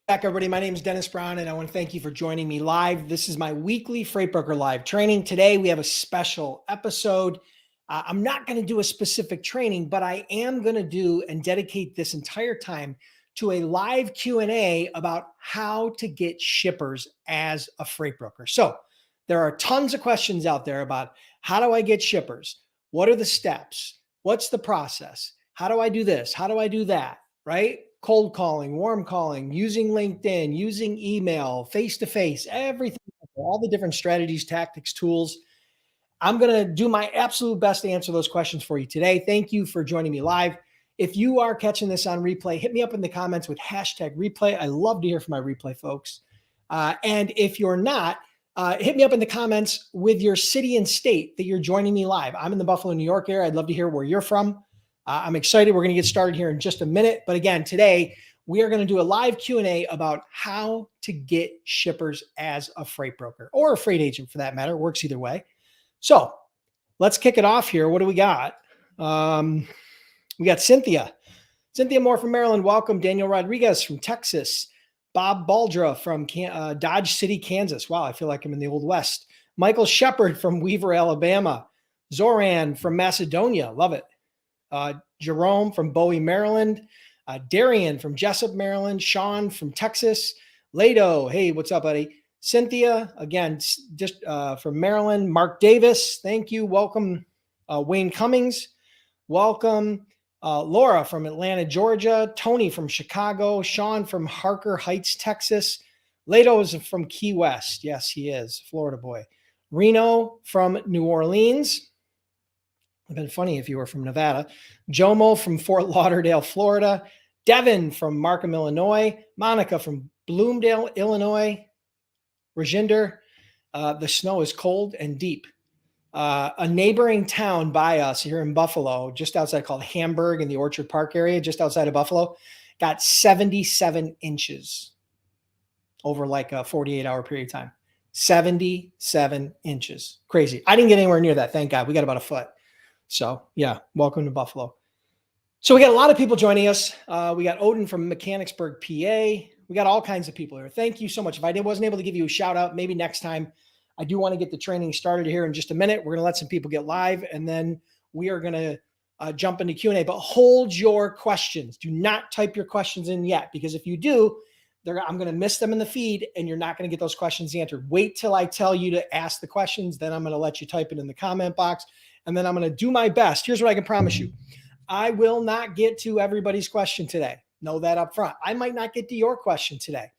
Back, everybody. My name is Dennis Brown, and I want to thank you for joining me live. This is my weekly Freight Broker Live training. Today, we have a special episode. I'm not going to do a specific training, but I am going to do and dedicate this entire time to a live Q&A about how to get shippers as a freight broker. So there are tons of questions out there about how do I get shippers? What are the steps? What's the process? How do I do this? How do I do that? Right? Cold calling, warm calling, using LinkedIn, using email, face-to-face, everything, all the different strategies, tactics, tools. I'm going to do my absolute best to answer those questions for you today. Thank you for joining me live. If you are catching this on replay, hit me up in the comments with hashtag replay. I love to hear from my replay folks. And if you're not, hit me up in the comments with your city and state that you're joining me live. I'm in the Buffalo, New York area. I'd love to hear where you're from. I'm excited. We're going to get started here in just a minute. But again, today we are going to do a live Q&A about how to get shippers as a freight broker or a freight agent for that matter. It works either way. So let's kick it off here. What do we got? We got Cynthia Moore from Maryland. Welcome. Daniel Rodriguez from Texas. Bob Baldra from Dodge City, Kansas. Wow, I feel like I'm in the Old West. Michael Shepard from Weaver, Alabama. Zoran from Macedonia. Love it. Jerome from Bowie, Maryland. Darian from Jessup, Maryland. Sean from Texas. Lado, hey, what's up, buddy? Cynthia, again, just from Maryland. Mark Davis, thank you. Welcome. Wayne Cummings, welcome. Laura from Atlanta, Georgia. Tony from Chicago. Sean from Harker Heights, Texas. Lado is from Key West. Yes, he is. Florida boy. Reno from New Orleans. It'd been funny if you were from Nevada. Jomo from Fort Lauderdale, Florida. Devin from Markham, Illinois. Monica from Bloomdale, Illinois. Rajinder, the snow is cold and deep. A neighboring town by us here in Buffalo, just outside, called Hamburg in the Orchard Park area, just outside of Buffalo, got 77 inches over like a 48-hour period of time. 77 inches. Crazy. I didn't get anywhere near that, thank God. We got about a foot. So yeah, welcome to Buffalo. So we got a lot of people joining us. We got Odin from Mechanicsburg, PA. We got all kinds of people here. Thank you so much. If I wasn't able to give you a shout out, maybe next time. I do want to get the training started here in just a minute. We're going to let some people get live, and then we are going to jump into Q&A. But hold your questions. Do not type your questions in yet, because if you do, I'm going to miss them in the feed, and you're not going to get those questions answered. Wait till I tell you to ask the questions. Then I'm going to let you type it in the comment box, and then I'm going to do my best. Here's what I can promise you. I will not get to everybody's question today. Know that up front. I might not get to your question today,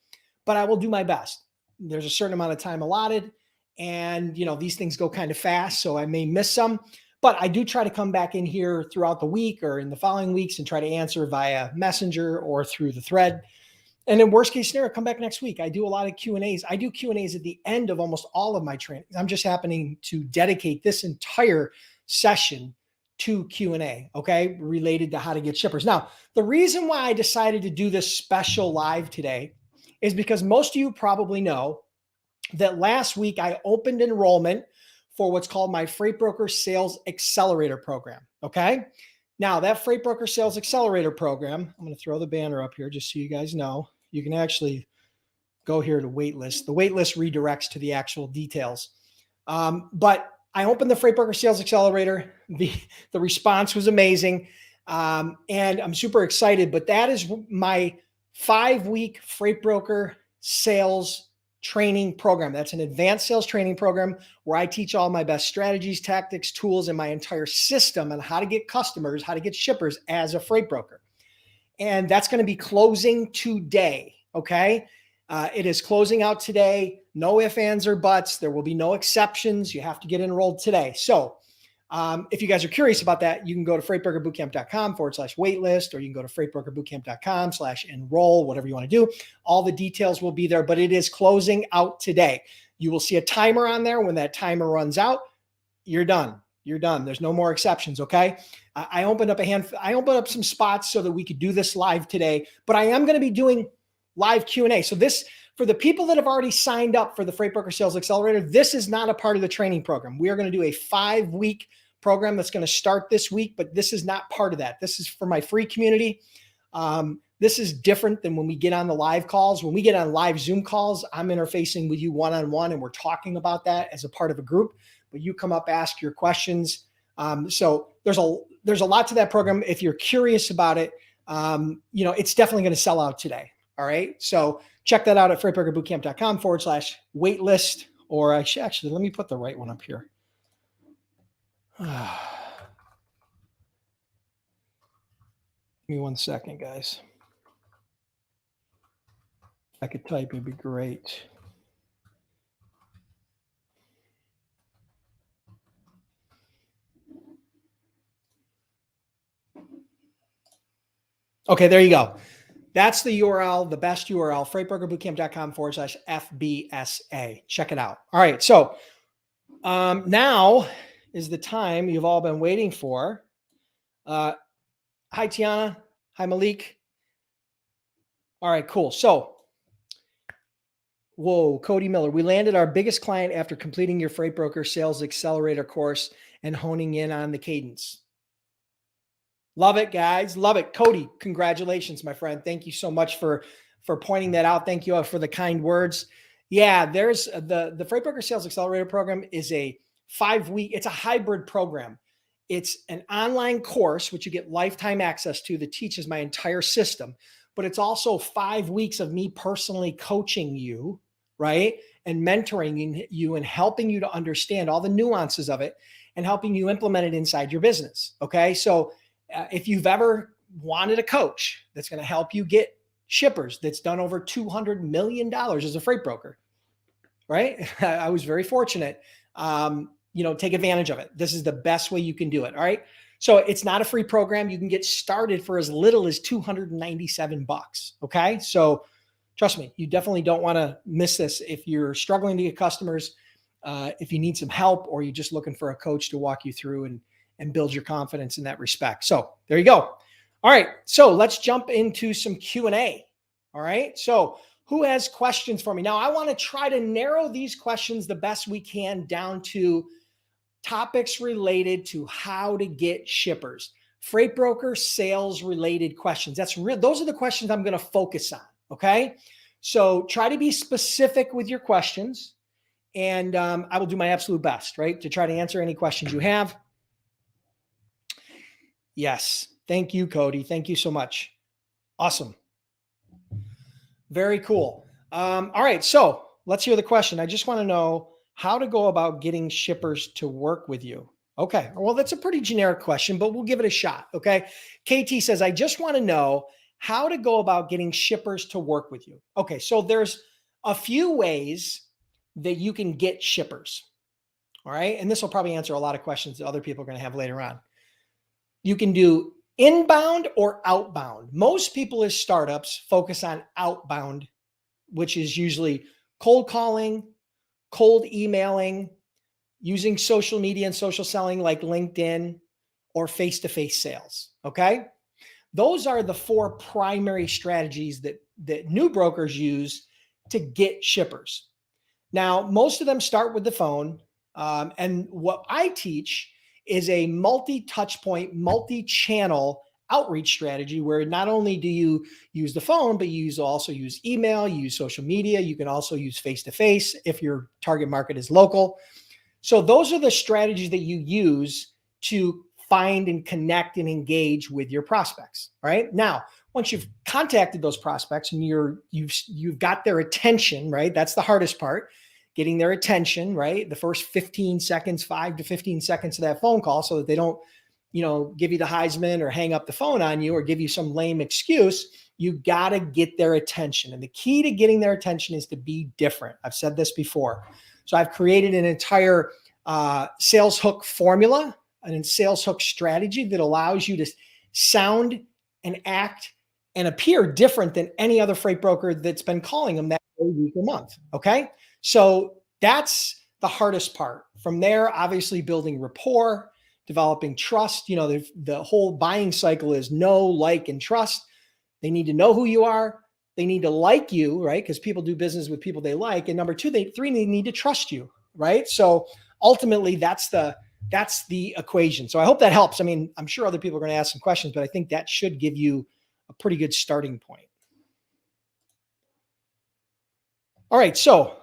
but I will do my best. There's a certain amount of time allotted, and these things go kind of fast, so I may miss some, but I do try to come back in here throughout the week or in the following weeks and try to answer via Messenger or through the thread. And in worst case scenario, come back next week. I do a lot of Q&As. I do Q&As at the end of almost all of my trainings. I'm just happening to dedicate this entire session to Q&A, okay, related to how to get shippers. Now, the reason why I decided to do this special live today is because most of you probably know that last week I opened enrollment for what's called my Freight Broker Sales Accelerator program, okay? Now, that Freight Broker Sales Accelerator program, I'm going to throw the banner up here just so you guys know. You can actually go here to waitlist. The waitlist redirects to the actual details. But I opened the Freight Broker Sales Accelerator. The response was amazing. And I'm super excited, but that is my 5-week Freight Broker Sales training program. That's an advanced sales training program where I teach all my best strategies, tactics, tools, and my entire system on how to get customers, how to get shippers as a freight broker. And that's going to be closing today. Okay. It is closing out today. No ifs, ands, or buts. There will be no exceptions. You have to get enrolled today. So if you guys are curious about that, you can go to freightbrokerbootcamp.com/waitlist, or you can go to freightbrokerbootcamp.com/enroll, whatever you want to do. All the details will be there, but it is closing out today. You will see a timer on there. When that timer runs out, you're done. You're done. There's no more exceptions. Okay. I opened up some spots so that we could do this live today, but I am going to be doing live Q&A. So this, for the people that have already signed up for the Freight Broker Sales Accelerator, this is not a part of the training program. We are going to do a 5-week program that's going to start this week, but this is not part of that. This is for my free community. This is different than when we get on the live calls. When we get on live Zoom calls, I'm interfacing with you one-on-one and we're talking about that as a part of a group, but you come up, ask your questions. So there's a lot to that program. If you're curious about it, it's definitely going to sell out today. All right. So check that out at freightbrokerbootcamp.com/waitlist, or actually, let me put the right one up here. Give me 1 second, guys. If I could type, it'd be great. Okay, there you go. That's the URL, the best URL, freightbrokerbootcamp.com/FBSA. Check it out. All right. So now is the time you've all been waiting for. Hi, Tiana. Hi, Malik. All right, cool. So, whoa, Cody Miller. We landed our biggest client after completing your Freight Broker Sales Accelerator course and honing in on the cadence. Love it, guys. Love it. Cody, congratulations, my friend. Thank you so much for pointing that out. Thank you for the kind words. Yeah, there's the Freight Broker Sales Accelerator program is a 5-week, it's a hybrid program. It's an online course, which you get lifetime access to, that teaches my entire system, but it's also 5 weeks of me personally coaching you, right? And mentoring you and helping you to understand all the nuances of it and helping you implement it inside your business. Okay. So if you've ever wanted a coach that's going to help you get shippers, that's done over $200 million as a freight broker, right? I was very fortunate. Take advantage of it. This is the best way you can do it. All right. So it's not a free program. You can get started for as little as $297. Okay. So trust me, you definitely don't want to miss this. If you're struggling to get customers, if you need some help, or you're just looking for a coach to walk you through and build your confidence in that respect. So there you go. All right. So let's jump into some Q&A. All right. So who has questions for me? Now, I want to try to narrow these questions the best we can down to topics related to how to get shippers, freight broker sales related questions. Those are the questions I'm going to focus on. Okay. So try to be specific with your questions, and I will do my absolute best, right, to try to answer any questions you have. Yes. Thank you, Cody. Thank you so much. Awesome. Very cool. All right. So let's hear the question. I just want to know how to go about getting shippers to work with you. Okay. Well, that's a pretty generic question, but we'll give it a shot. Okay. KT says, I just want to know how to go about getting shippers to work with you. Okay. So there's a few ways that you can get shippers. All right. And this will probably answer a lot of questions that other people are going to have later on. You can do inbound or outbound. Most people as startups focus on outbound, which is usually cold calling, cold emailing, using social media and social selling like LinkedIn, or face-to-face sales. Okay. Those are the 4 primary strategies that new brokers use to get shippers. Now, most of them start with the phone. And what I teach is a multi-touch point, multi-channel outreach strategy, where not only do you use the phone, but you also use email, you use social media. You can also use face-to-face if your target market is local. So those are the strategies that you use to find and connect and engage with your prospects. Right now, once you've contacted those prospects and you've got their attention, right? That's the hardest part. Getting their attention, right? The first 15 seconds, 5 to 15 seconds of that phone call, so that they don't, give you the Heisman or hang up the phone on you or give you some lame excuse. You got to get their attention. And the key to getting their attention is to be different. I've said this before. So I've created an entire sales hook formula and a sales hook strategy that allows you to sound and act and appear different than any other freight broker that's been calling them that week or month. Okay. So that's the hardest part. From there, obviously building rapport, developing trust. The whole buying cycle is know, like, and trust. They need to know who you are. They need to like you, right? Because people do business with people they like. And number 2, they need to trust you, right? So ultimately, that's the equation. So I hope that helps. I mean, I'm sure other people are going to ask some questions, but I think that should give you a pretty good starting point. All right, so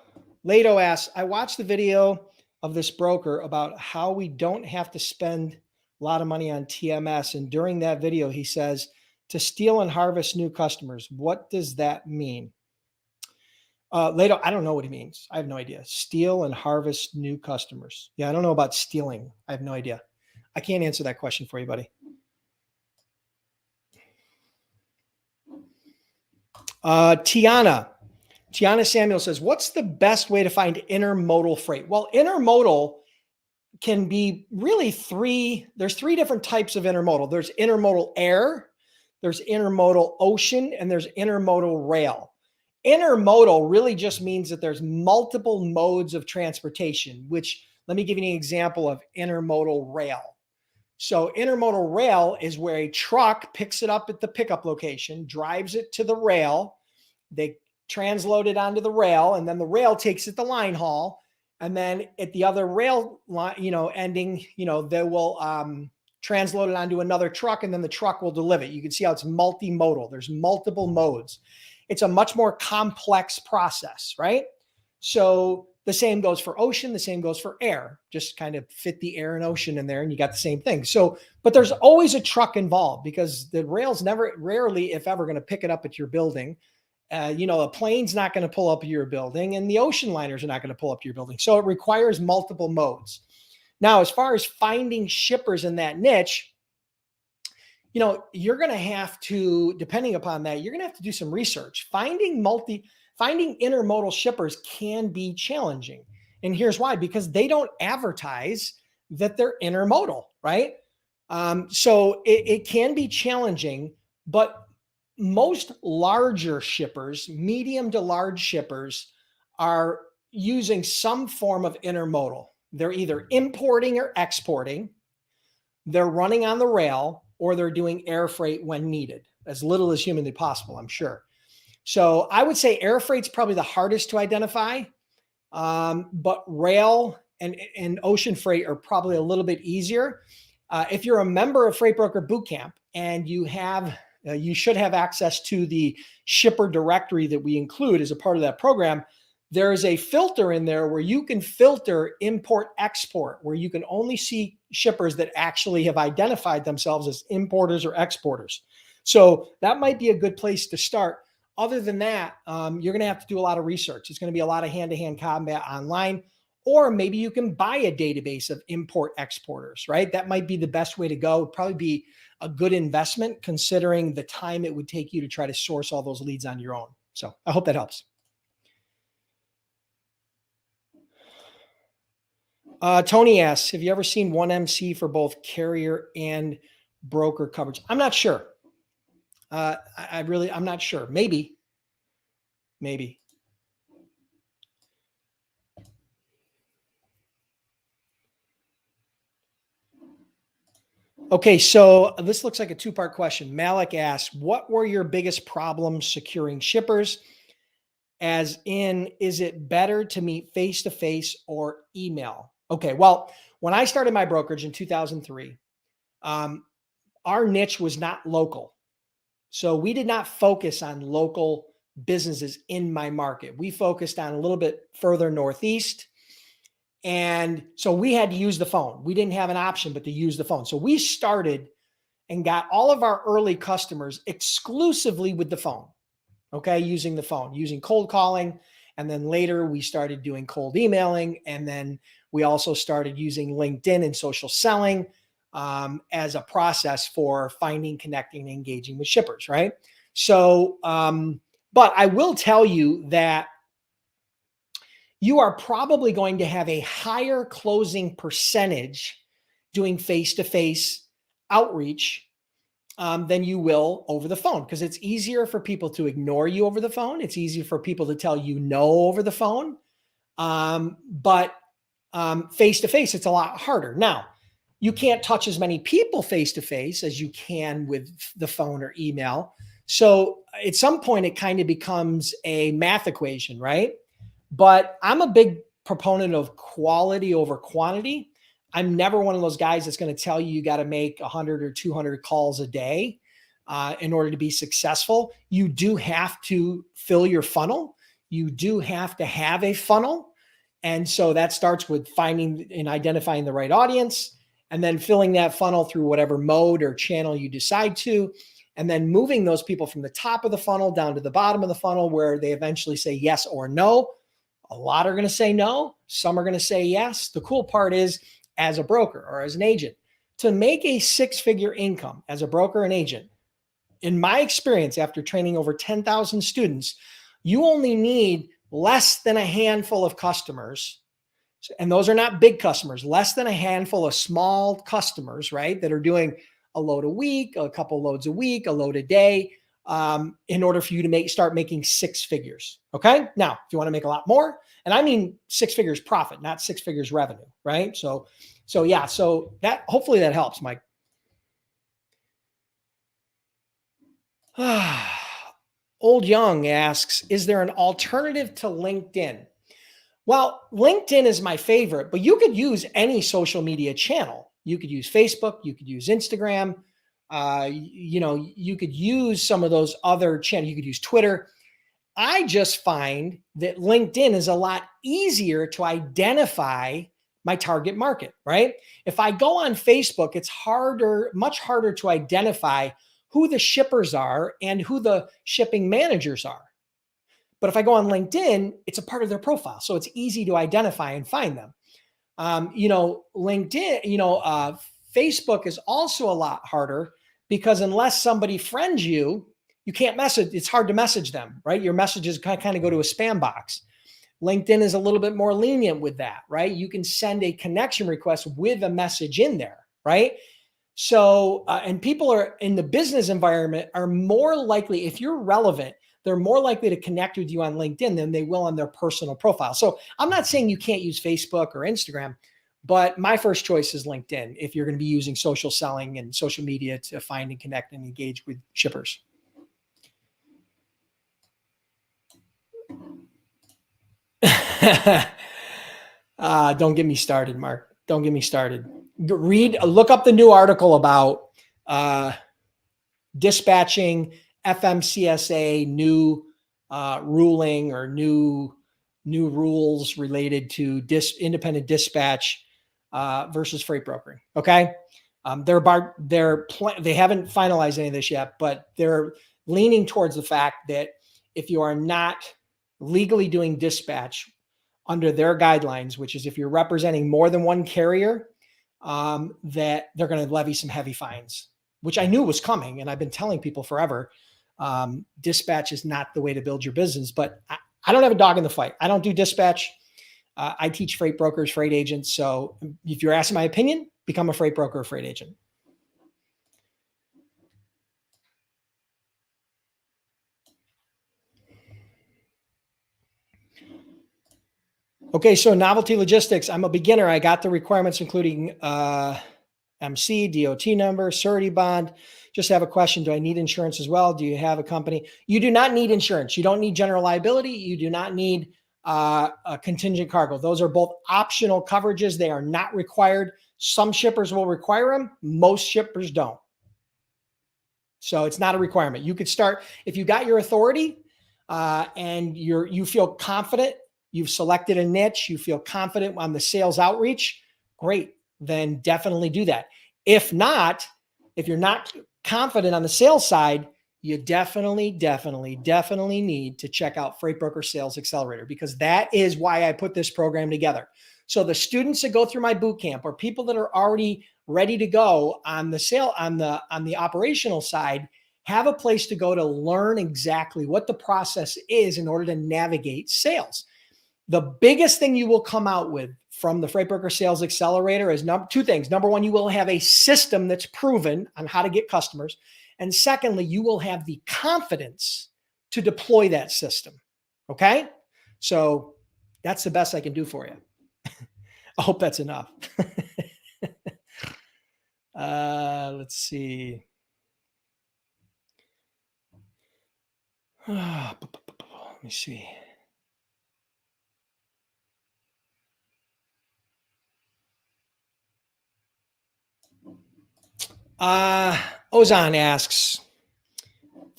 Lato asks, I watched the video of this broker about how we don't have to spend a lot of money on TMS. And during that video, he says to steal and harvest new customers. What does that mean? Lato, I don't know what he means. I have no idea. Steal and harvest new customers. Yeah, I don't know about stealing. I have no idea. I can't answer that question for you, buddy. Tiana Samuel says, what's the best way to find intermodal freight? Well, intermodal can be really there's three different types of intermodal. There's intermodal air, there's intermodal ocean, and there's intermodal rail. Intermodal really just means that there's multiple modes of transportation, which let me give you an example of intermodal rail. So intermodal rail is where a truck picks it up at the pickup location, drives it to the rail, they transload it onto the rail, and then the rail takes it to line haul. And then at the other rail line, ending, they will transload it onto another truck, and then the truck will deliver it. You can see how it's multimodal. There's multiple modes. It's a much more complex process, right? So the same goes for ocean, the same goes for air. Just kind of fit the air and ocean in there, and you got the same thing. So, but there's always a truck involved because the rail's rarely, if ever, going to pick it up at your building. A plane's not going to pull up your building, and the ocean liners are not going to pull up to your building. So it requires multiple modes. Now, as far as finding shippers in that niche, you're going to have to, depending upon that, you're going to have to do some research. Finding intermodal shippers can be challenging. And here's why, because they don't advertise that they're intermodal, right? So it can be challenging, but most larger shippers, medium to large shippers, are using some form of intermodal. They're either importing or exporting, they're running on the rail, or they're doing air freight when needed, as little as humanly possible, I'm sure. So I would say air freight's probably the hardest to identify, but rail and ocean freight are probably a little bit easier. If you're a member of Freight Broker Bootcamp and you should have access to the shipper directory that we include as a part of that program. There's a filter in there where you can filter import export, where you can only see shippers that actually have identified themselves as importers or exporters. So that might be a good place to start. Other than that, you're going to have to do a lot of research. It's going to be a lot of hand-to-hand combat online, or maybe you can buy a database of import exporters, right? That might be the best way to go. It'd probably be a good investment considering the time it would take you to try to source all those leads on your own. So I hope that helps. Tony asks, have you ever seen 1MC for both carrier and broker coverage? I'm not sure. I'm not sure. Maybe. Okay, so this looks like a two-part question. Malik asks, what were your biggest problems securing shippers? As in, is it better to meet face-to-face or email? Okay, well, when I started my brokerage in 2003, our niche was not local. So we did not focus on local businesses in my market. We focused on a little bit further northeast. And so we had to use the phone. We didn't have an option but to use the phone. So we started and got all of our early customers exclusively with the phone. Okay, using the phone, using cold calling. And then later we started doing cold emailing. And then we also started using LinkedIn and social selling as a process for finding, connecting, and engaging with shippers, right? So, but I will tell you that you are probably going to have a higher closing percentage doing face-to-face outreach than you will over the phone, because it's easier for people to ignore you over the phone. It's easier for people to tell you no over the phone. But face-to-face, it's a lot harder. Now, you can't touch as many people face-to-face as you can with the phone or email. So at some point, it kind of becomes a math equation, right? But I'm a big proponent of quality over quantity. I'm never one of those guys that's going to tell you got to make 100 or 200 calls a day. in order to be successful. You do have to fill your funnel. You do have to have a funnel. And so that starts with finding and identifying the right audience, and then filling that funnel through whatever mode or channel you decide to, and then moving those people from the top of the funnel down to the bottom of the funnel where they eventually say yes or no. A lot are going to say no. Some are going to say yes. The cool part is, as a broker or as an agent, to make a six-figure income as a broker and agent, in my experience, after training over 10,000 students, you only need less than a handful of customers. And those are not big customers, less than a handful of small customers, right? That are doing a load a week, a couple loads a week, a load a day, in order for you to start making six figures. Okay. Now, if you want to make a lot more, and I mean six figures profit, not six figures revenue, right? So yeah, so that, hopefully that helps, Mike. Old Young asks, is there an alternative to LinkedIn? Well, LinkedIn is my favorite, but you could use any social media channel. You could use Facebook, you could use Instagram, you could use some of those other channels. You could use Twitter. I just find that LinkedIn is a lot easier to identify my target market, right? If I go on Facebook, it's much harder to identify who the shippers are and who the shipping managers are. But if I go on LinkedIn, it's a part of their profile. So it's easy to identify and find them. LinkedIn, Facebook is also a lot harder because unless somebody friends you, you can't message. It's hard to message them, right? Your messages kind of go to a spam box. LinkedIn is a little bit more lenient with that, right? You can send a connection request with a message in there, right? So, and people are in the business environment are more likely, if you're relevant, they're more likely to connect with you on LinkedIn than they will on their personal profile. So I'm not saying you can't use Facebook or Instagram, but my first choice is LinkedIn if you're going to be using social selling and social media to find and connect and engage with shippers. Don't get me started, Mark. Don't get me started. Look up the new article about dispatching, FMCSA new ruling or new rules related to independent dispatch versus freight brokering. Okay, they haven't finalized any of this yet, but they're leaning towards the fact that if you are not legally doing dispatch under their guidelines, which is if you're representing more than one carrier, that they're going to levy some heavy fines, which I knew was coming. And I've been telling people forever, dispatch is not the way to build your business, but I don't have a dog in the fight. I don't do dispatch. I teach freight brokers, freight agents. So if you're asking my opinion, become a freight broker or freight agent. Okay, so novelty logistics. I'm a beginner. I got the requirements, including MC, DOT number, surety bond. Just have a question. Do I need insurance as well? Do you have a company? You do not need insurance. You don't need general liability. You do not need a contingent cargo. Those are both optional coverages. They are not required. Some shippers will require them. Most shippers don't. So it's not a requirement. You could start, if you got your authority and you feel confident, you've selected a niche, you feel confident on the sales outreach, great, then definitely do that. If not, if you're not confident on the sales side, you definitely need to check out Freight Broker Sales Accelerator, because that is why I put this program together. So the students that go through my boot camp or people that are already ready to go on the operational side have a place to go to learn exactly what the process is in order to navigate sales. The biggest thing you will come out with from the Freight Broker Sales Accelerator is two things. Number one, you will have a system that's proven on how to get customers. And secondly, you will have the confidence to deploy that system. Okay? So that's the best I can do for you. I hope that's enough. Let's see. Let me see. Ozan asks,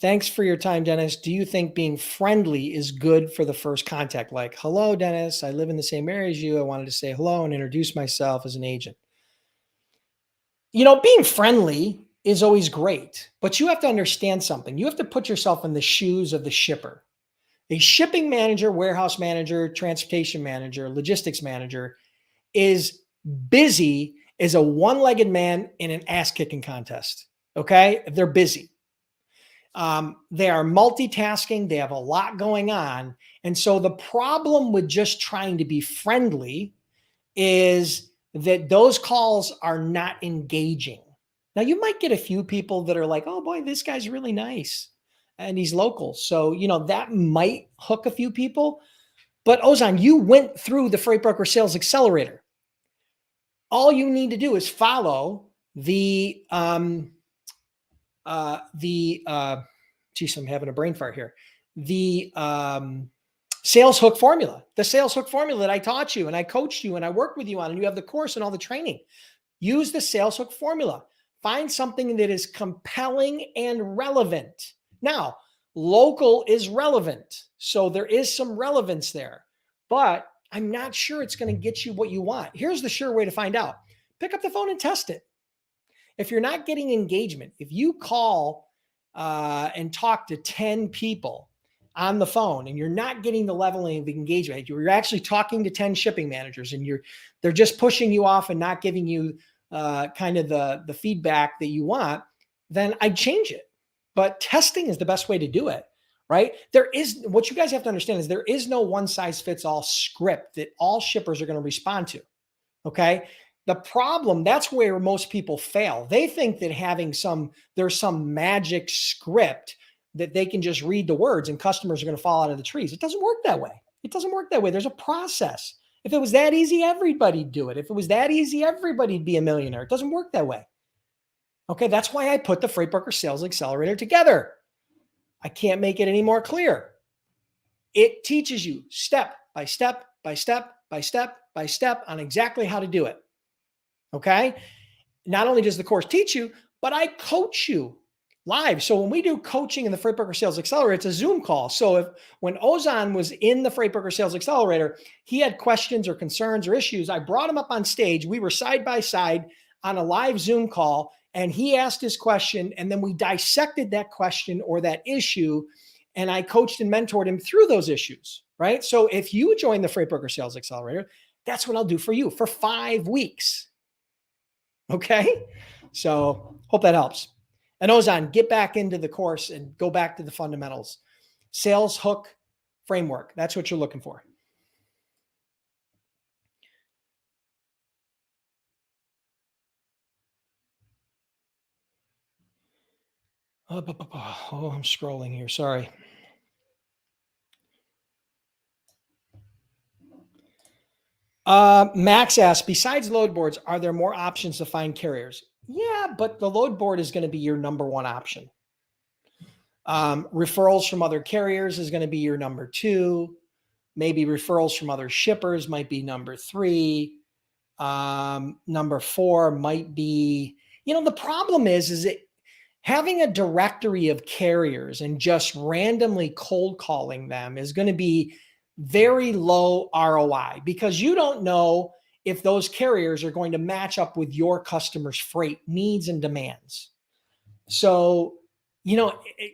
Thanks for your time, Dennis. Do you think being friendly is good for the first contact? Like, hello, Dennis, I live in the same area as you. I wanted to say hello and introduce myself as an agent. Being friendly is always great, but you have to understand something. You have to put yourself in the shoes of the shipper. A shipping manager, warehouse manager, transportation manager, logistics manager is busy as a one-legged man in an ass-kicking contest. Okay? They're busy. They are multitasking. They have a lot going on. And so the problem with just trying to be friendly is that those calls are not engaging. Now, you might get a few people that are like, oh boy, this guy's really nice and he's local. So, that might hook a few people. But Ozan, you went through the Freight Broker Sales Accelerator. All you need to do is follow geez, I'm having a brain fart here. The sales hook formula, the sales hook formula that I taught you and I coached you and I worked with you on, and you have the course and all the training. Use the sales hook formula. Find something that is compelling and relevant. Now, local is relevant. So there is some relevance there, but I'm not sure it's going to get you what you want. Here's the sure way to find out. Pick up the phone and test it. If you're not getting engagement, if you call and talk to 10 people on the phone and you're not getting the level of engagement, you're actually talking to 10 shipping managers and they're just pushing you off and not giving you kind of the feedback that you want, then I'd change it. But testing is the best way to do it, right? What you guys have to understand is there is no one size fits all script that all shippers are going to respond to. Okay. The problem, that's where most people fail. They think that there's some magic script that they can just read the words and customers are going to fall out of the trees. It doesn't work that way. It doesn't work that way. There's a process. If it was that easy, everybody'd do it. If it was that easy, everybody'd be a millionaire. It doesn't work that way. Okay, that's why I put the Freight Broker Sales Accelerator together. I can't make it any more clear. It teaches you step by step by step by step by step on exactly how to do it. Okay. Not only does the course teach you, but I coach you live. So when we do coaching in the Freight Broker Sales Accelerator, it's a Zoom call. So when Ozan was in the Freight Broker Sales Accelerator, he had questions or concerns or issues. I brought him up on stage. We were side by side on a live Zoom call, and he asked his question, and then we dissected that question or that issue, and I coached and mentored him through those issues, right? So if you join the Freight Broker Sales Accelerator, that's what I'll do for you for 5 weeks. Okay. So hope that helps. And Ozan, get back into the course and go back to the fundamentals. Sales hook framework. That's what you're looking for. Oh, I'm scrolling here. Sorry. Max asks, besides load boards, are there more options to find carriers? Yeah, but the load board is going to be your number one option. Referrals from other carriers is going to be your number two. Maybe referrals from other shippers might be number three. Number four might be, the problem is that having a directory of carriers and just randomly cold calling them is going to be very low ROI because you don't know if those carriers are going to match up with your customers' freight needs and demands. So,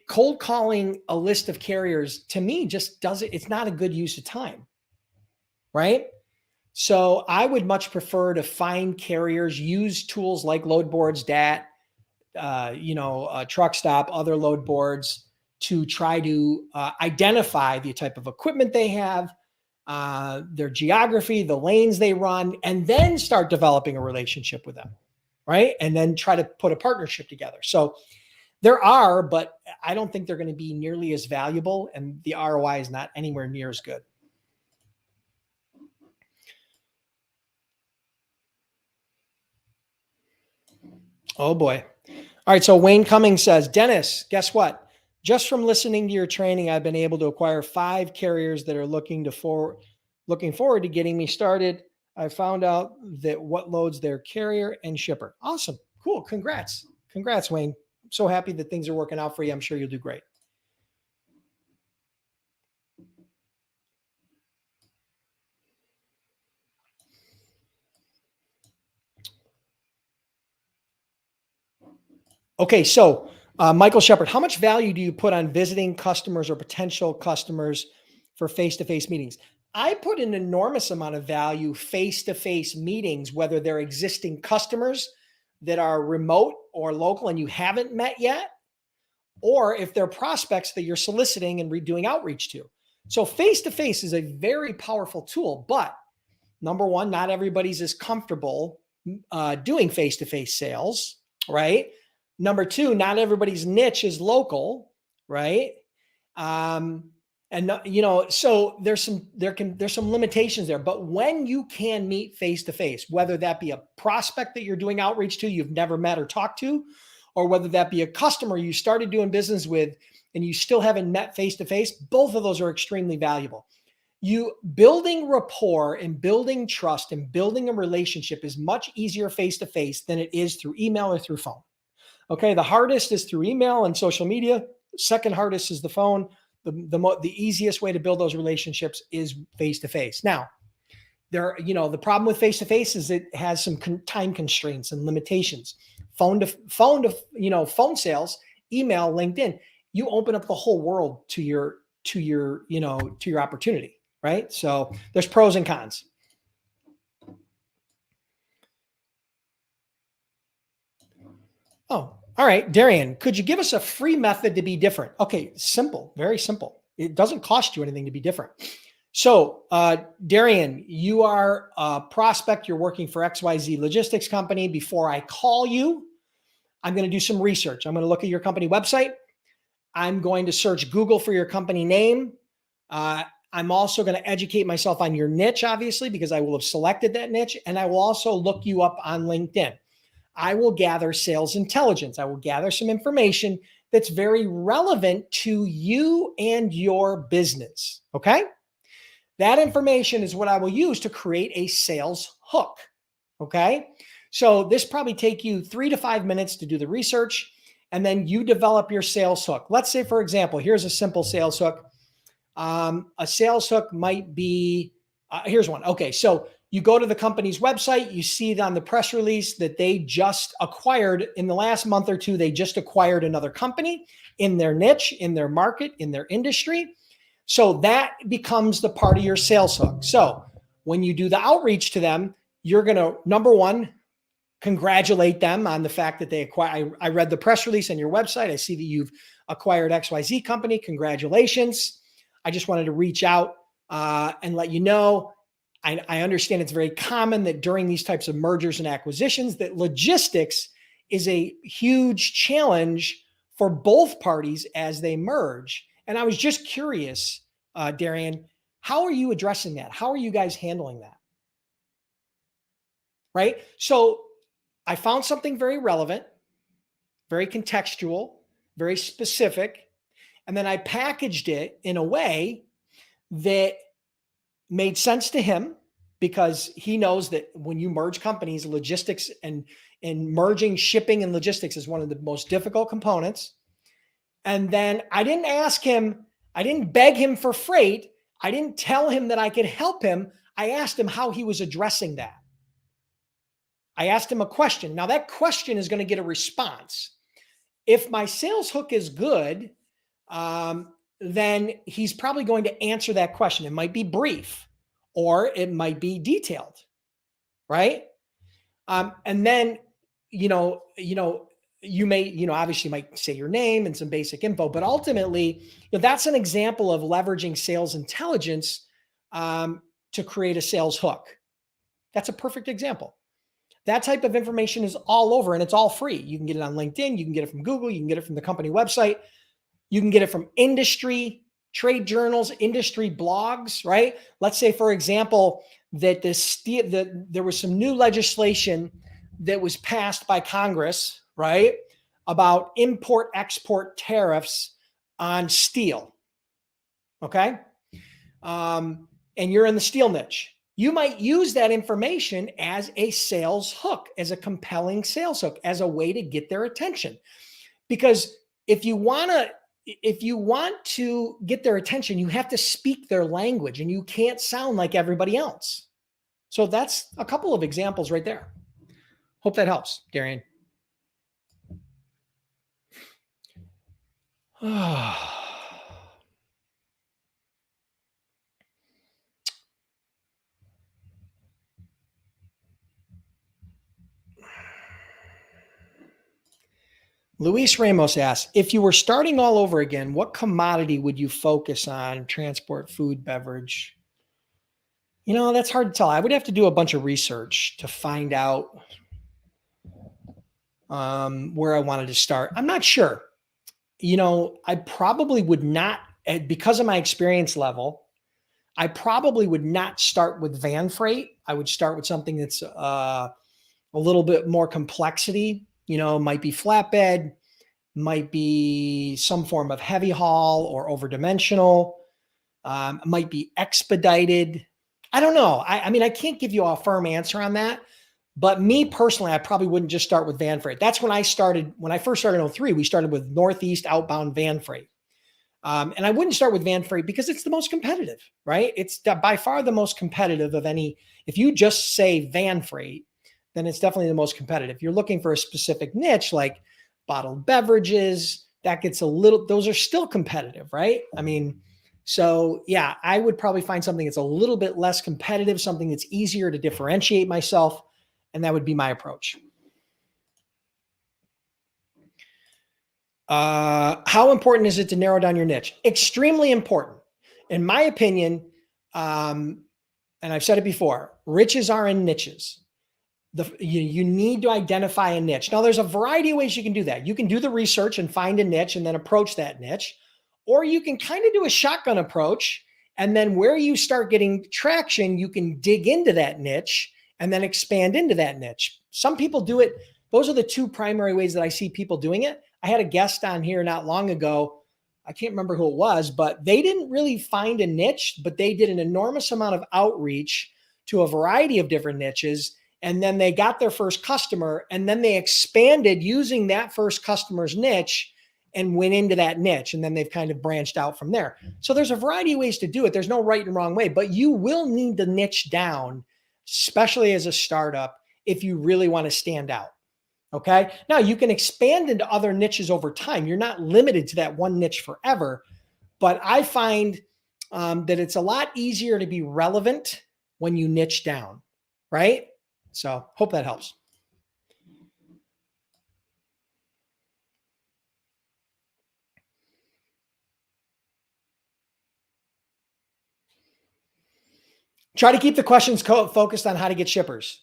cold calling a list of carriers to me just doesn't, it's not a good use of time, right? So I would much prefer to find carriers, use tools like load boards, DAT, truck stop, other load boards to try to identify the type of equipment they have, their geography, the lanes they run, and then start developing a relationship with them, right? And then try to put a partnership together. So there are, but I don't think they're going to be nearly as valuable, and the ROI is not anywhere near as good. Oh boy. All right. So Wayne Cummings says, Dennis, guess what? Just from listening to your training, I've been able to acquire 5 carriers that are looking forward to getting me started. I found out that what loads their carrier and shipper. Awesome. Cool. Congrats. Congrats, Wayne. I'm so happy that things are working out for you. I'm sure you'll do great. Okay, so Michael Shepard, how much value do you put on visiting customers or potential customers for face-to-face meetings? I put an enormous amount of value face-to-face meetings, whether they're existing customers that are remote or local and you haven't met yet, or if they're prospects that you're soliciting and doing outreach to. So face-to-face is a very powerful tool, but number one, not everybody's as comfortable doing face-to-face sales, right? Number two, not everybody's niche is local, right? And so there's some limitations there. But when you can meet face-to-face, whether that be a prospect that you're doing outreach to, you've never met or talked to, or whether that be a customer you started doing business with and you still haven't met face-to-face, both of those are extremely valuable. You building rapport and building trust and building a relationship is much easier face-to-face than it is through email or through phone. Okay, the hardest is through email and social media. Second hardest is the phone. The easiest way to build those relationships is face-to-face. Now, the problem with face-to-face is it has some time constraints and limitations. Phone sales, email, LinkedIn, you open up the whole world to your opportunity, right? So there's pros and cons. Oh, all right, Darian, could you give us a free method to be different? Okay, simple, very simple. It doesn't cost you anything to be different. So, Darian, you are a prospect. You're working for XYZ Logistics Company. Before I call you, I'm going to do some research. I'm going to look at your company website. I'm going to search Google for your company name. I'm also going to educate myself on your niche, obviously, because I will have selected that niche. And I will also look you up on LinkedIn. I will gather sales intelligence. I will gather some information that's very relevant to you and your business. Okay? That information is what I will use to create a sales hook. Okay? So this probably take you 3 to 5 minutes to do the research, and then you develop your sales hook. Let's say, for example, here's a simple sales hook. A sales hook might be, here's one. Okay, so you go to the company's website, you see it on the press release that they just acquired in the last month or two, they just acquired another company in their niche, in their market, in their industry. So that becomes the part of your sales hook. So when you do the outreach to them, you're going to, number one, congratulate them on the fact that they acquired. I read the press release on your website. I see that you've acquired XYZ company. Congratulations. I just wanted to reach out and let you know. I understand it's very common that during these types of mergers and acquisitions that logistics is a huge challenge for both parties as they merge. And I was just curious, Darian, how are you addressing that? How are you guys handling that? Right? So I found something very relevant, very contextual, very specific, and then I packaged it in a way that made sense to him because he knows that when you merge companies, logistics and merging shipping and logistics is one of the most difficult components. And then I didn't ask him, I didn't beg him for freight. I didn't tell him that I could help him. I asked him how he was addressing that. I asked him a question. Now that question is going to get a response. If my sales hook is good, then he's probably going to answer that question. It might be brief or it might be detailed, right? And then, you may, obviously might say your name and some basic info, but ultimately, that's an example of leveraging sales intelligence to create a sales hook. That's a perfect example. That type of information is all over and it's all free. You can get it on LinkedIn. You can get it from Google. You can get it from the company website. You can get it from industry, trade journals, industry blogs, right? Let's say, for example, that there was some new legislation that was passed by Congress, right, about import-export tariffs on steel, okay? And you're in the steel niche. You might use that information as a sales hook, as a compelling sales hook, as a way to get their attention. Because if you want to get their attention, you have to speak their language and you can't sound like everybody else. So that's a couple of examples right there. Hope that helps, Darian. Luis Ramos asks, if you were starting all over again, what commodity would you focus on? Transport, food, beverage? That's hard to tell. I would have to do a bunch of research to find out where I wanted to start. I'm not sure. I probably would not, because of my experience level, I probably would not start with van freight. I would start with something that's a little bit more complexity. Might be flatbed, might be some form of heavy haul or overdimensional, might be expedited. I don't know. I mean, I can't give you a firm answer on that. But me personally, I probably wouldn't just start with van freight. That's when I started. When I first started in 03, we started with Northeast outbound van freight. And I wouldn't start with van freight because it's the most competitive, right? It's by far the most competitive of any. If you just say van freight, then it's definitely the most competitive. If you're looking for a specific niche like bottled beverages, that gets a little, those are still competitive, right? I mean, so yeah, I would probably find something that's a little bit less competitive, something that's easier to differentiate myself. And that would be my approach. How important is it to narrow down your niche? Extremely important. In my opinion, and I've said it before, riches are in niches. You need to identify a niche. Now, there's a variety of ways you can do that. You can do the research and find a niche and then approach that niche, or you can kind of do a shotgun approach. And then where you start getting traction, you can dig into that niche and then expand into that niche. Some people do it. Those are the two primary ways that I see people doing it. I had a guest on here not long ago. I can't remember who it was, but they didn't really find a niche, but they did an enormous amount of outreach to a variety of different niches. And then they got their first customer, and then they expanded using that first customer's niche and went into that niche. And then they've kind of branched out from there. So there's a variety of ways to do it. There's no right and wrong way, but you will need the niche down, especially as a startup, if you really want to stand out. Okay. Now you can expand into other niches over time. You're not limited to that one niche forever, but I find that it's a lot easier to be relevant when you niche down, right? So hope that helps. Try to keep the questions focused on how to get shippers.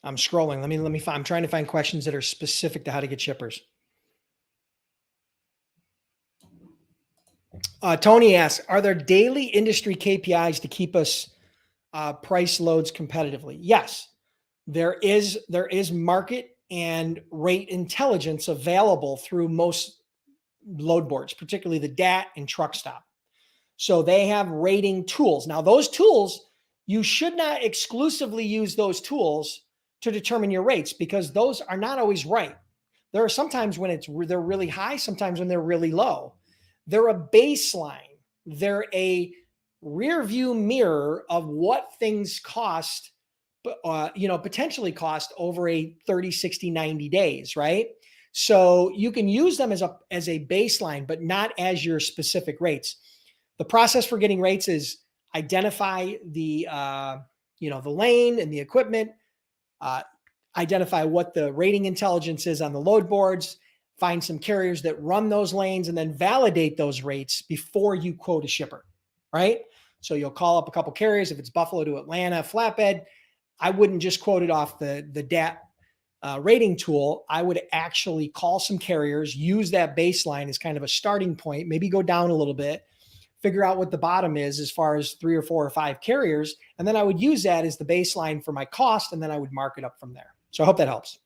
I'm scrolling. Let me find, I'm trying to find questions that are specific to how to get shippers. Tony asks, are there daily industry KPIs to keep us price loads competitively? Yes, there is market and rate intelligence available through most load boards, particularly the DAT and Truck Stop. So they have rating tools. Now, those tools, you should not exclusively use those tools to determine your rates because those are not always right. There are sometimes when they're really high, sometimes when they're really low. They're a baseline. They're a rear view mirror of what things cost, potentially cost over a 30, 60, 90 days, right? So you can use them as a baseline, but not as your specific rates. The process for getting rates is identify the lane and the equipment, identify what the rating intelligence is on the load boards, find some carriers that run those lanes, and then validate those rates before you quote a shipper, right? So you'll call up a couple carriers. If it's Buffalo to Atlanta flatbed, I wouldn't just quote it off the DAT rating tool. I would actually call some carriers, use that baseline as kind of a starting point, maybe go down a little bit, figure out what the bottom is as far as 3 or 4 or 5 carriers. And then I would use that as the baseline for my cost. And then I would mark it up from there. So I hope that helps.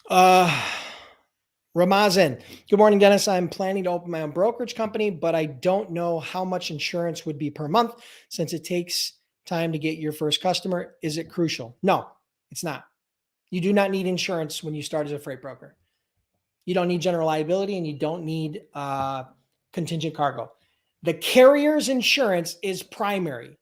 Uh, Ramazan, good morning, Dennis. I'm planning to open my own brokerage company, but I don't know how much insurance would be per month since it takes time to get your first customer. Is it crucial? No, it's not. You do not need insurance when you start as a freight broker. You don't need general liability and you don't need contingent cargo. The carrier's insurance is primary.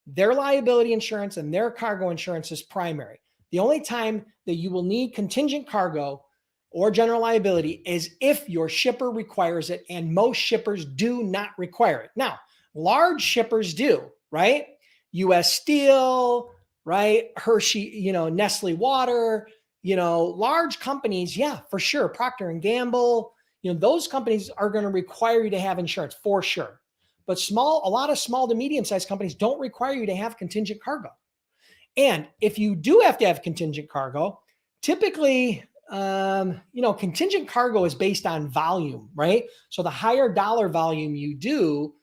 Their liability insurance and their cargo insurance is primary. The only time that you will need contingent cargo or general liability is if your shipper requires it, and most shippers do not require it. Now, large shippers do, right? US Steel, right? Hershey, Nestle Water, large companies, yeah, for sure. Procter and Gamble, those companies are going to require you to have insurance for sure. But a lot of small to medium sized companies don't require you to have contingent cargo. And if you do have to have contingent cargo, typically, contingent cargo is based on volume, right? So the higher dollar volume you do,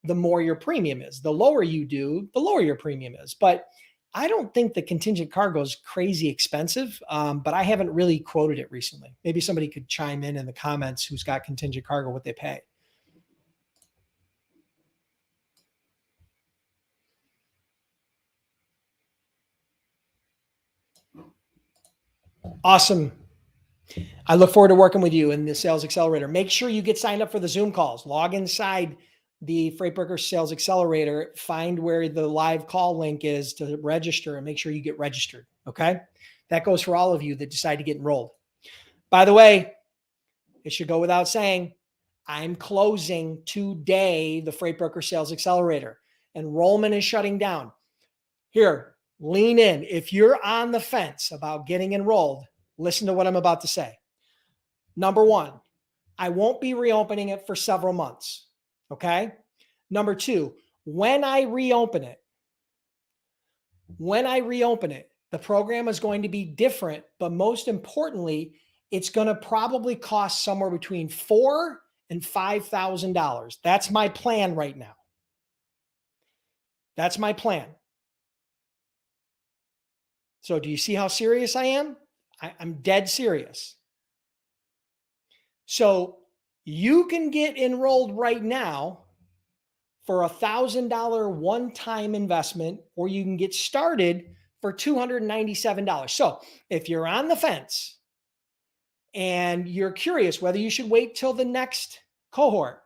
the more your premium is. The lower you do, the lower your premium is. But I don't think the contingent cargo is crazy expensive, but I haven't really quoted it recently. Maybe somebody could chime in the comments who's got contingent cargo, what they pay. Awesome. I look forward to working with you in the Sales Accelerator. Make sure you get signed up for the Zoom calls. Log inside the Freight Broker Sales Accelerator, find where the live call link is to register, and make sure you get registered. Okay. That goes for all of you that decide to get enrolled. By the way, it should go without saying, I'm closing today the Freight Broker Sales Accelerator. Enrollment is shutting down. Here, lean in. If you're on the fence about getting enrolled, listen to what I'm about to say. Number one, I won't be reopening it for several months. Okay. Number two, when I reopen it, the program is going to be different, but most importantly, it's going to probably cost somewhere between $4,000 and $5,000. That's my plan right now. That's my plan. So do you see how serious I am? I'm dead serious. So you can get enrolled right now for $1,000 one-time investment, or you can get started for $297. So if you're on the fence and you're curious whether you should wait till the next cohort,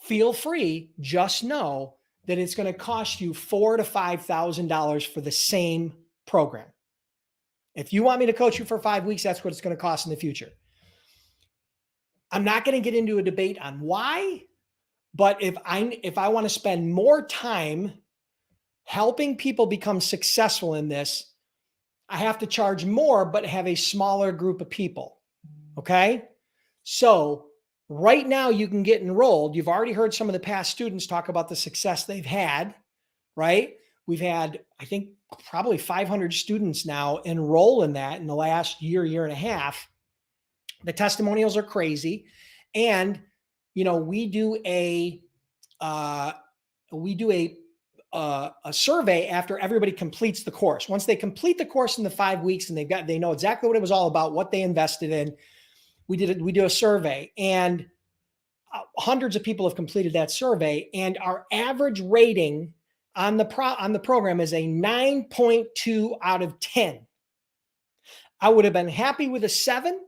feel free. Just know that it's going to cost you $4,000 to $5,000 for the same program. If you want me to coach you for 5 weeks, that's what it's going to cost in the future. I'm not going to get into a debate on why, but if I want to spend more time helping people become successful in this, I have to charge more, but have a smaller group of people. Okay. So right now you can get enrolled. You've already heard some of the past students talk about the success they've had, right? We've had, I think, probably 500 students now enroll in that in the last year and a half. The testimonials are crazy. And, we do a survey after everybody completes the course. Once they complete the course in the 5 weeks and they know exactly what it was all about, what they invested in, we do a survey, and hundreds of people have completed that survey, and our average rating on the program is a 9.2 out of 10. I would have been happy with a 7,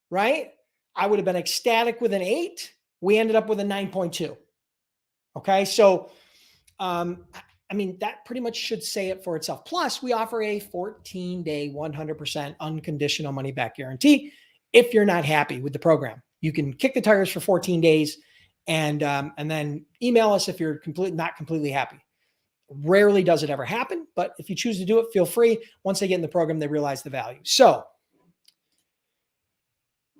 right? I would have been ecstatic with an 8. We ended up with a 9.2. Okay. So, that pretty much should say it for itself. Plus, we offer a 14-day, 100% unconditional money back guarantee. If you're not happy with the program, you can kick the tires for 14 days and then email us if you're not completely happy. Rarely does it ever happen, but if you choose to do it, feel free. Once they get in the program, they realize the value. So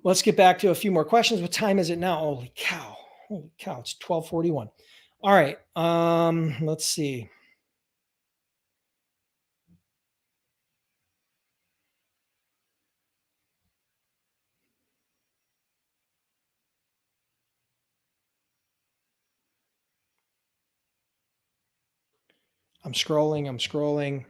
let's get back to a few more questions. What time is it now? Holy cow. It's 12:41. All right. Let's see. I'm scrolling.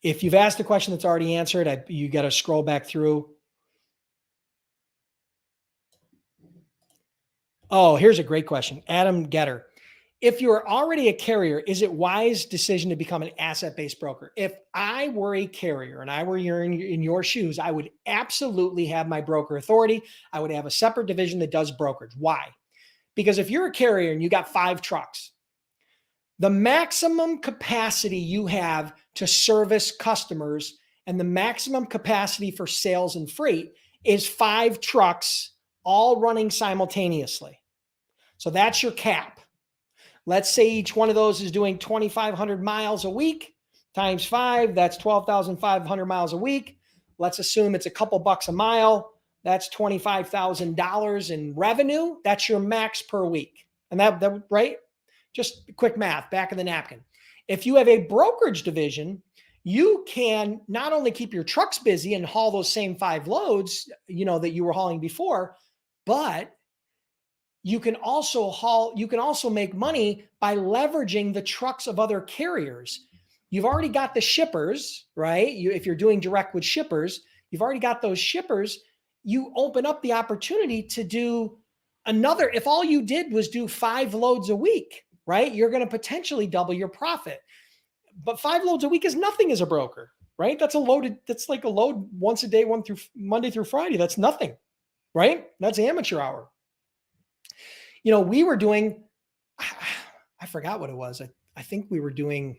If you've asked a question that's already answered, you got to scroll back through. Oh, here's a great question. Adam Getter. If you're already a carrier, is it wise decision to become an asset-based broker? If I were a carrier and I were in your shoes, I would absolutely have my broker authority. I would have a separate division that does brokerage. Why? Because if you're a carrier and you got 5 trucks, the maximum capacity you have to service customers and the maximum capacity for sales and freight is 5 trucks all running simultaneously. So that's your cap. Let's say each one of those is doing 2,500 miles a week times 5. That's 12,500 miles a week. Let's assume it's a couple bucks a mile. That's $25,000 in revenue. That's your max per week. And that right? Just quick math, back of the napkin. If you have a brokerage division, you can not only keep your trucks busy and haul those same 5 loads, that you were hauling before, but you can also make money by leveraging the trucks of other carriers. You've already got the shippers, right? If you're doing direct with shippers, you've already got those shippers. You open up the opportunity to do another. If all you did was do 5 loads a week, right? You're going to potentially double your profit. But 5 loads a week is nothing as a broker, right? That's like a load once a day, Monday through Friday. That's nothing, right? That's amateur hour. We were doing, I forgot what it was. I think we were doing,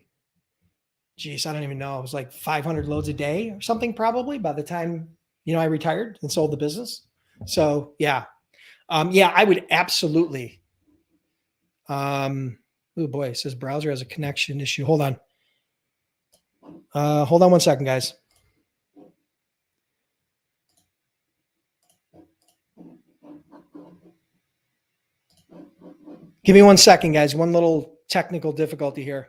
geez, I don't even know. It was like 500 loads a day or something, probably by the time, I retired and sold the business. So yeah. I would absolutely. Oh boy, it says browser has a connection issue. Hold on. Hold on 1 second, guys. Give me 1 second, guys. One little technical difficulty here.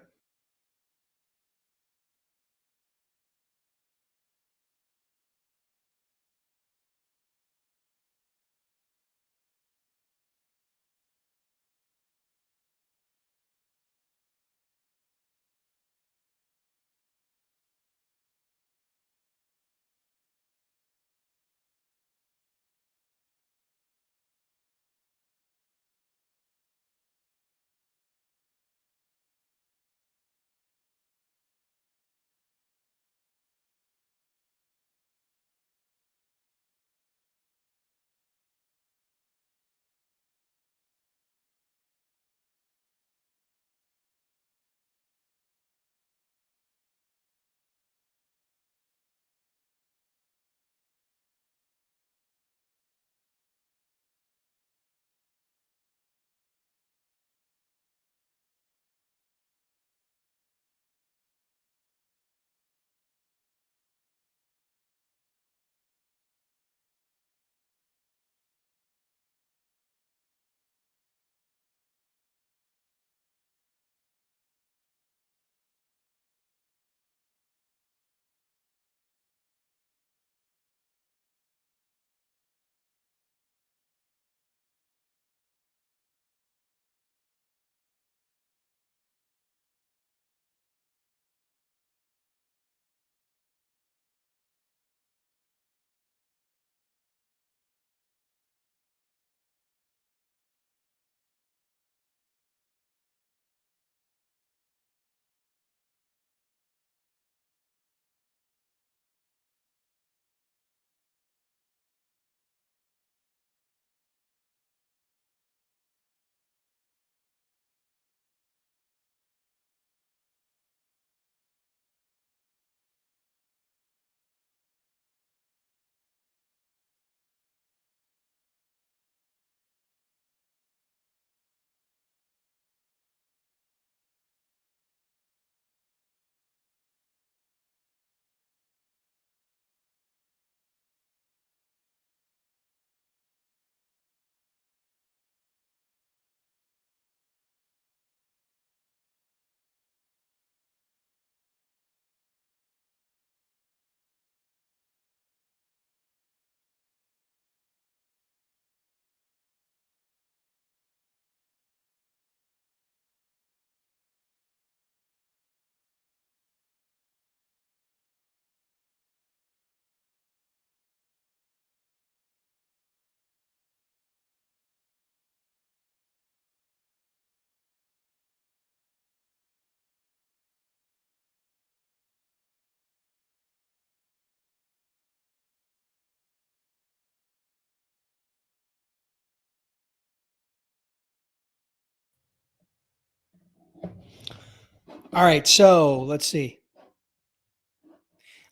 All right, so let's see.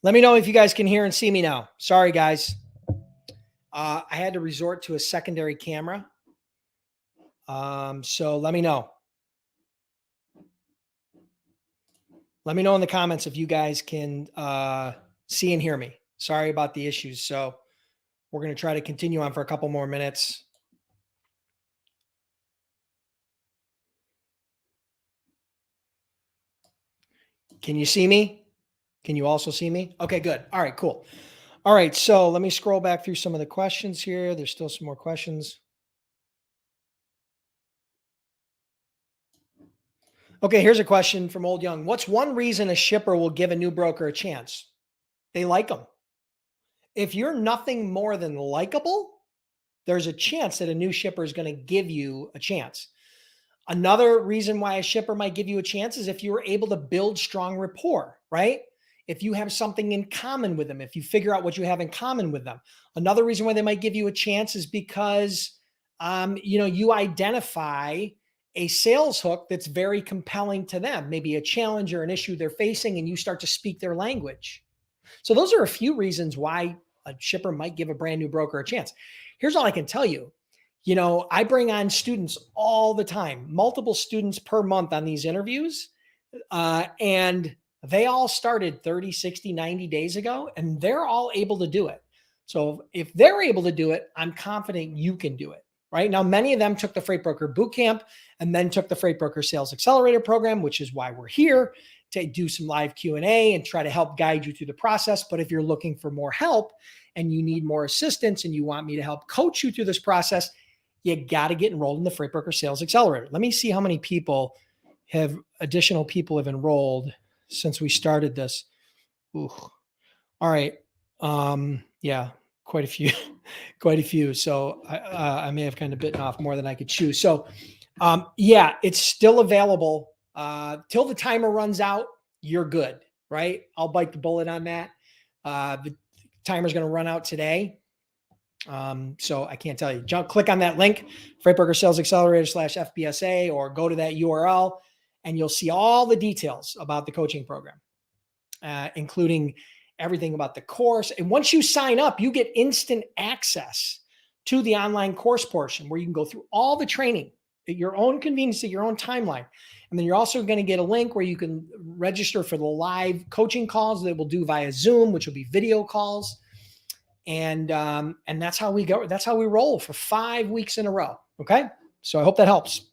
Let me know if you guys can hear and see me now. Sorry, guys. I had to resort to a secondary camera. So let me know. Let me know in the comments if you guys can see and hear me. Sorry about the issues. So we're going to try to continue on for a couple more minutes. Can you see me? Can you also see me? Okay, good. All right, cool. All right, so let me scroll back through some of the questions here. There's still some more questions. Okay, here's a question from Old Young. What's one reason a shipper will give a new broker a chance? They like them. If you're nothing more than likable, there's a chance that a new shipper is going to give you a chance. Another reason why a shipper might give you a chance is if you were able to build strong rapport, right? If you have something in common with them, if you figure out what you have in common with them. Another reason why they might give you a chance is because you identify a sales hook that's very compelling to them, maybe a challenge or an issue they're facing, and you start to speak their language. So those are a few reasons why a shipper might give a brand new broker a chance. Here's all I can tell you. I bring on students all the time, multiple students per month on these interviews. And they all started 30, 60, 90 days ago, and they're all able to do it. So if they're able to do it, I'm confident you can do it. Right now, many of them took the Freight Broker Bootcamp and then took the Freight Broker Sales Accelerator program, which is why we're here to do some live Q&A and try to help guide you through the process. But if you're looking for more help and you need more assistance and you want me to help coach you through this process, you got to get enrolled in the Freight Broker Sales Accelerator. Let me see how many additional people have enrolled since we started this. Ooh. All right. Yeah, quite a few, quite a few. So I may have kind of bitten off more than I could chew. So yeah, it's still available till the timer runs out. You're good, right? I'll bite the bullet on that. The timer's going to run out today. So I can't tell you. Click on that link, Freight Broker Sales Accelerator /FBSA, or go to that URL and you'll see all the details about the coaching program, including everything about the course. And once you sign up, you get instant access to the online course portion where you can go through all the training at your own convenience, at your own timeline. And then you're also going to get a link where you can register for the live coaching calls that we'll do via Zoom, which will be video calls. And that's how we go. That's how we roll for 5 weeks in a row. Okay. So I hope that helps.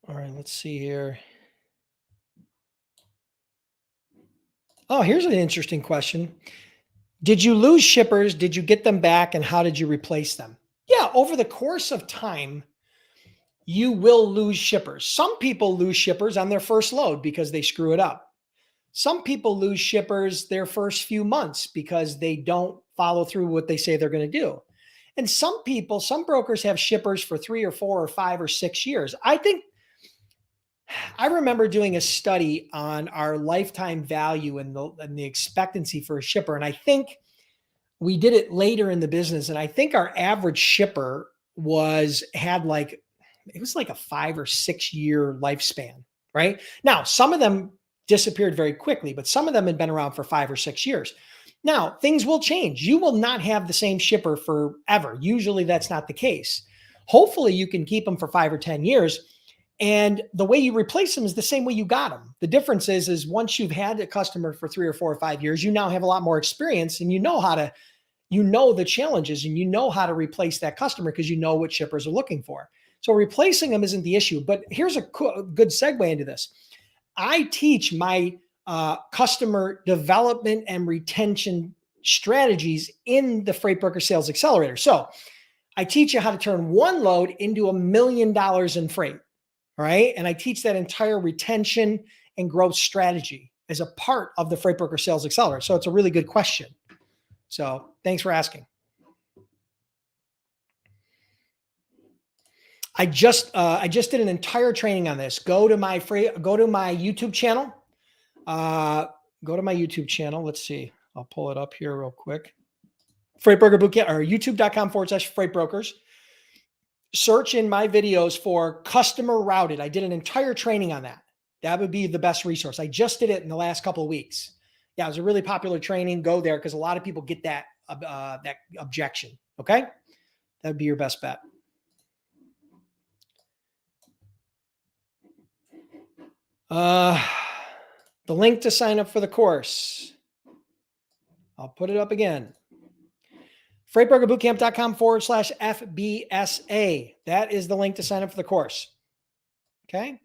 All right, let's see here. Oh, here's an interesting question. Did you lose shippers? Did you get them back? And how did you replace them? Yeah, over the course of time, you will lose shippers. Some people lose shippers on their first load because they screw it up. Some people lose shippers their first few months because they don't follow through what they say they're going to do. And some brokers have shippers for 3 or 4 or 5 or 6 years. I remember doing a study on our lifetime value and the expectancy for a shipper. And I think we did it later in the business. And I think our average shipper had like a 5 or 6 year lifespan, right? Now, some of them disappeared very quickly, but some of them had been around for 5 or 6 years. Now, things will change. You will not have the same shipper forever. Usually that's not the case. Hopefully you can keep them for 5 or 10 years. And the way you replace them is the same way you got them. The difference is once you've had a customer for 3 or 4 or 5 years, you now have a lot more experience and you know the challenges and you know how to replace that customer because you know what shippers are looking for. So replacing them isn't the issue. But here's a good segue into this. I teach my customer development and retention strategies in the Freight Broker Sales Accelerator. So I teach you how to turn one load into $1 million in freight. All right. And I teach that entire retention and growth strategy as a part of the Freight Broker Sales Accelerator. So it's a really good question. So thanks for asking. I just did an entire training on this. Go to my YouTube channel. Go to my YouTube channel. Let's see. I'll pull it up here real quick. Freight Broker Bootcamp or youtube.com/Freight Brokers. search in my videos for customer routed. I did an entire training on that. That would be the best resource. I just did it in the last couple of weeks. Yeah, it was a really popular training. Go there because a lot of people get that objection. Okay, that would be your best bet. The link to sign up for the course. I'll put it up again. FreightBrokerBootcamp.com/FBSA. That is the link to sign up for the course. Okay.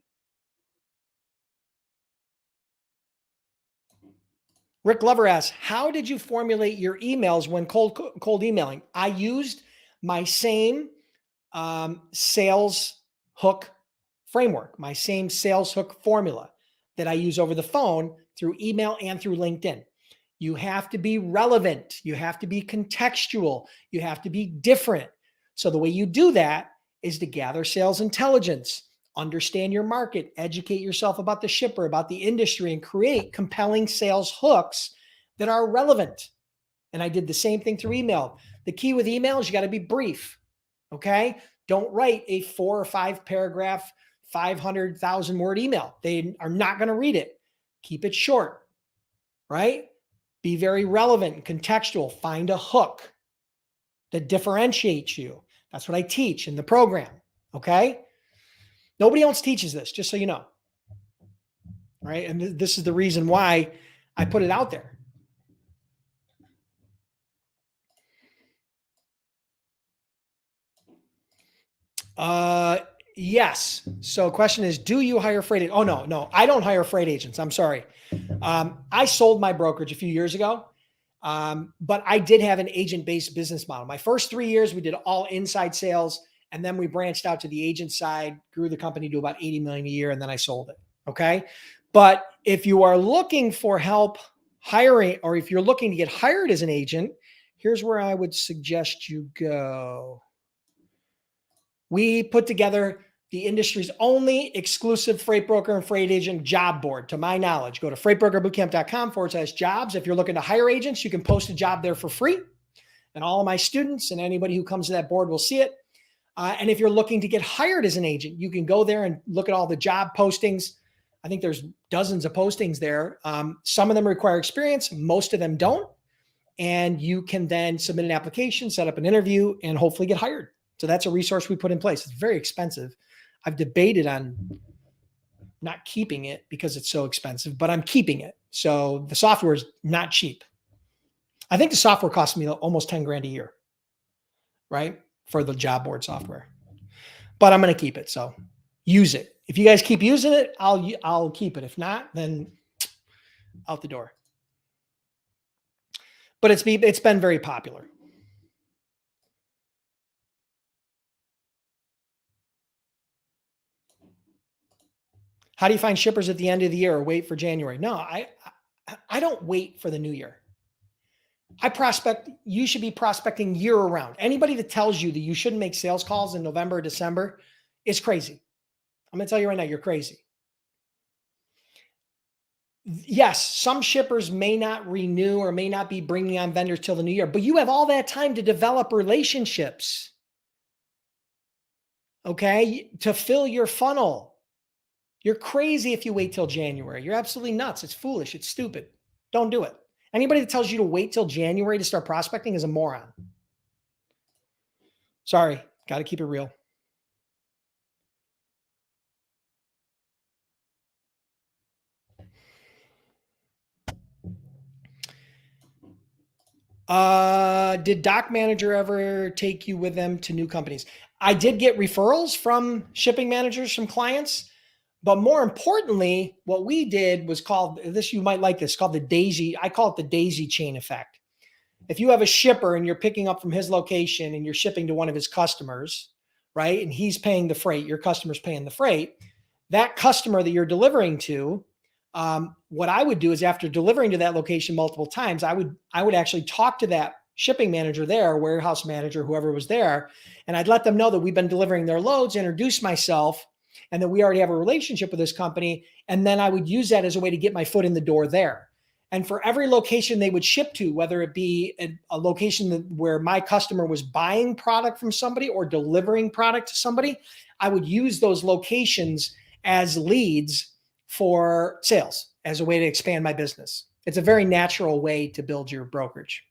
Rick Glover asks, how did you formulate your emails when cold emailing? I used my same sales hook framework, my same sales hook formula that I use over the phone through email and through LinkedIn. You have to be relevant. You have to be contextual. You have to be different. So the way you do that is to gather sales intelligence, understand your market, educate yourself about the shipper, about the industry, and create compelling sales hooks that are relevant. And I did the same thing through email. The key with email is you got to be brief. Okay. Don't write a 4 or 5 paragraph, 500,000 word email. They are not going to read it. Keep it short, right? Be very relevant and contextual. Find a hook that differentiates you. That's what I teach in the program. Okay. Nobody else teaches this, just so you know. Right. And this is the reason why I put it out there. Yes. So question is, do you hire freight agents? Oh, no, I don't hire freight agents. I'm sorry. I sold my brokerage a few years ago. But I did have an agent-based business model. My first 3 years, we did all inside sales. And then we branched out to the agent side, grew the company to about 80 million a year. And then I sold it. Okay. But if you are looking for help hiring, or if you're looking to get hired as an agent, here's where I would suggest you go. We put together the industry's only exclusive freight broker and freight agent job board, to my knowledge. Go to freightbrokerbootcamp.com/jobs. If you're looking to hire agents, you can post a job there for free. And all of my students and anybody who comes to that board will see it. And if you're looking to get hired as an agent, you can go there and look at all the job postings. I think there's dozens of postings there. Some of them require experience. Most of them don't. And you can then submit an application, set up an interview, and hopefully get hired. So that's a resource we put in place. It's very expensive. I've debated on not keeping it because it's so expensive, but I'm keeping it. So the software is not cheap. I think the software costs me almost 10 grand a year, right? For the job board software, but I'm going to keep it. So use it. If you guys keep using it, I'll keep it. If not, then out the door. But it's been very popular. How do you find shippers at the end of the year or wait for January? No, I don't wait for the new year. I prospect. You should be prospecting year round. Anybody that tells you that you shouldn't make sales calls in November or December is crazy. I'm going to tell you right now, you're crazy. Yes, some shippers may not renew or may not be bringing on vendors till the new year, but you have all that time to develop relationships. Okay, to fill your funnel. You're crazy if you wait till January. You're absolutely nuts. It's foolish. It's stupid. Don't do it. Anybody that tells you to wait till January to start prospecting is a moron. Sorry, got to keep it real. Did Doc Manager ever take you with them to new companies? I did get referrals from shipping managers, from clients. But more importantly, what we did was called this, you might like this, called the daisy. I call it the daisy chain effect. If you have a shipper and you're picking up from his location and you're shipping to one of his customers, right? And he's paying the freight, your customer's paying the freight. That customer that you're delivering to, what I would do is after delivering to that location multiple times, I would actually talk to that shipping manager there, warehouse manager, whoever was there. And I'd let them know that we've been delivering their loads, introduce myself, and that we already have a relationship with this company. And then I would use that as a way to get my foot in the door there. And for every location they would ship to, whether it be a location where my customer was buying product from somebody or delivering product to somebody, I would use those locations as leads for sales, as a way to expand my business. It's a very natural way to build your brokerage.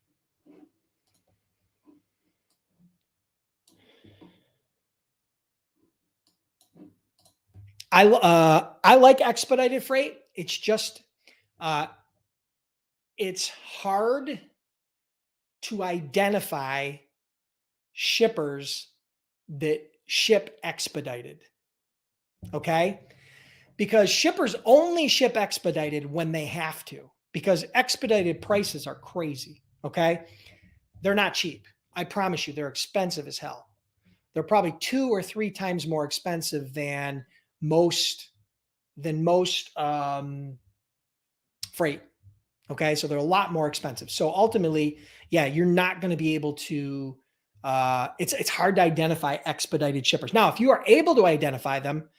I like expedited freight. It's just, it's hard to identify shippers that ship expedited. Okay. Because shippers only ship expedited when they have to, because expedited prices are crazy. Okay. They're not cheap. I promise you, they're expensive as hell. They're probably 2 or 3 times more expensive than most freight. Okay. So they're a lot more expensive. So ultimately, yeah, you're not going to be able to, it's hard to identify expedited shippers. Now, if you are able to identify them,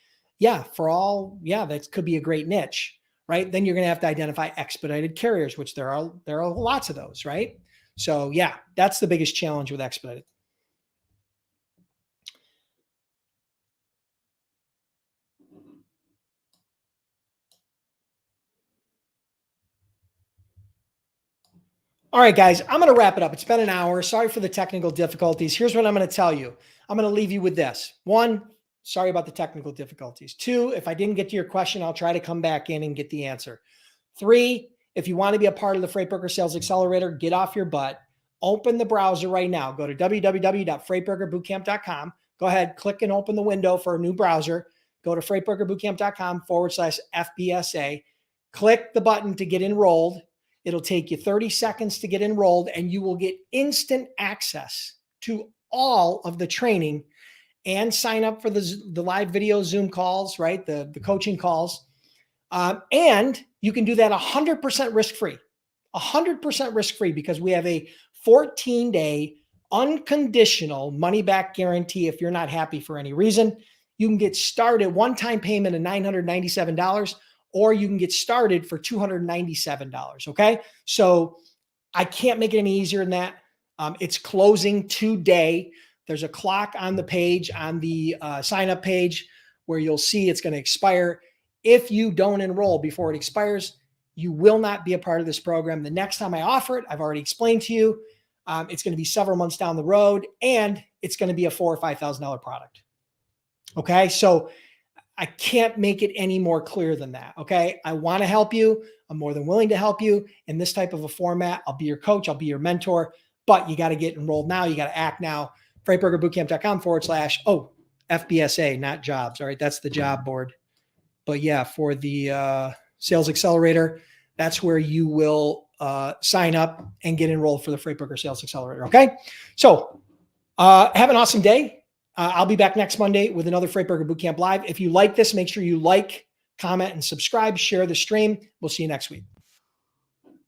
that could be a great niche, right? Then you're going to have to identify expedited carriers, which there are lots of those, right? So yeah, that's the biggest challenge with expedited. All right, guys, I'm going to wrap it up. It's been an hour. Sorry for the technical difficulties. Here's what I'm going to tell you. I'm going to leave you with this. 1, sorry about the technical difficulties. 2, if I didn't get to your question, I'll try to come back in and get the answer. 3, if you want to be a part of the Freight Broker Sales Accelerator, get off your butt. Open the browser right now. Go to www.freightbrokerbootcamp.com. Go ahead, click and open the window for a new browser. Go to freightbrokerbootcamp.com/FBSA. Click the button to get enrolled. It'll take you 30 seconds to get enrolled, and you will get instant access to all of the training and sign up for the live video Zoom calls, right? The coaching calls. And you can do that 100% risk-free, 100% risk-free, because we have a 14-day unconditional money-back guarantee. If you're not happy for any reason, you can get started, one-time payment of $997, or you can get started for $297. Okay. So I can't make it any easier than that. It's closing today. There's a clock on the page, on the sign up page, where you'll see it's going to expire. If you don't enroll before it expires, you will not be a part of this program. The next time I offer it, I've already explained to you, it's going to be several months down the road, and it's going to be a $4,000 or $5,000 product. Okay. So I can't make it any more clear than that. Okay. I want to help you. I'm more than willing to help you in this type of a format. I'll be your coach. I'll be your mentor, but you got to get enrolled now. You got to act now. freightbrokerbootcamp.com/FBSA, not jobs. All right. That's the job board. But yeah, for the Sales Accelerator, that's where you will sign up and get enrolled for the Freight Broker Sales Accelerator. Okay. So have an awesome day. I'll be back next Monday with another Freight Broker Bootcamp Live. If you like this, make sure you like, comment, and subscribe, share the stream. We'll see you next week.